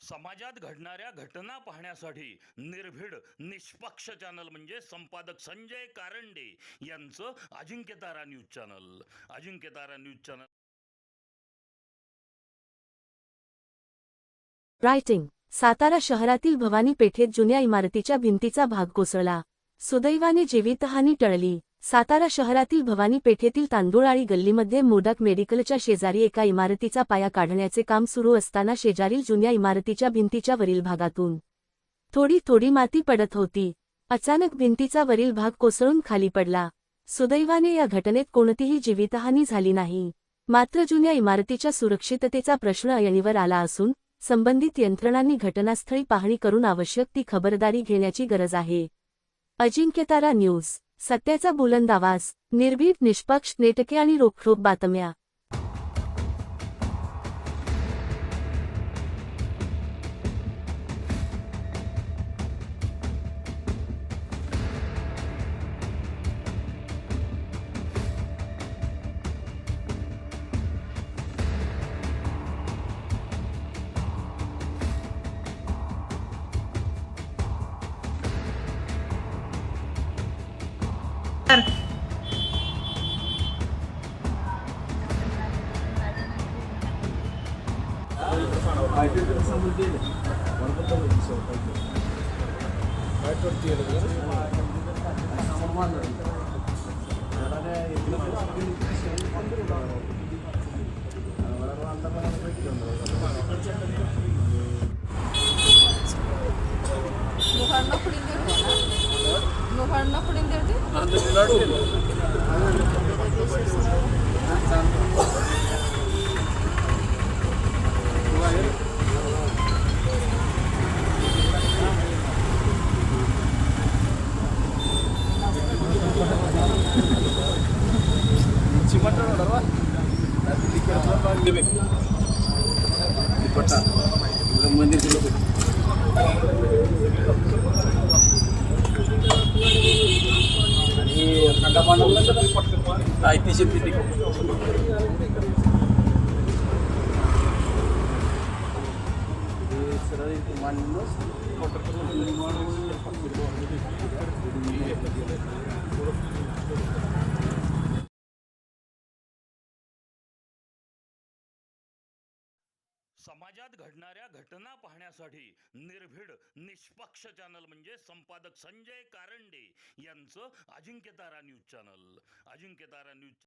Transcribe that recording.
समाजात घडणाऱ्या घटना पाहण्यासाठी निर्भीड निष्पक्ष चॅनल म्हणजे संपादक संजय कारंडे यांचं Ajinkyatara news channel. Ajinkyatara news channel. Writing. Satara शहरातील भवानी पेठेत जुन्या इमारतीच्या भिंतीचा भाग कोसळला. सुदैवाने जीवितहानी टळली. सातारा शहरातील भवानी पेठेतील तांदुळाळी गल्लीमध्ये मोडक मेडिकलच्या शेजारी एका इमारतीचा पाया काढण्याचे काम सुरू असताना शेजारील जुन्या इमारतीच्या भिंतीच्या वरील भागातून थोडी थोडी माती पडत होती. अचानक भिंतीचा वरील भाग कोसळून खाली पडला. सुदैवाने या घटनेत कोणतीही जीवितहानी झाली नाही. मात्र जुन्या इमारतीच्या सुरक्षिततेचा प्रश्न ऐरणीवर आला असून संबंधित यंत्रणांनी घटनास्थळी पाहणी करून आवश्यक ती खबरदारी घेण्याची गरज आहे. अजिंक्यतारा न्यूज. सत्याचा बुलंद आवाज. निर्भीड, निष्पक्ष, नेटके आणि रोखठोक बातम्या. समाजात घडणाऱ्या घटना पाहण्यासाठी निर्भीड निष्पक्ष चॅनल म्हणजे संपादक संजय कारंडे यांचं Ajinkyatara news channel. Ajinkyatara news.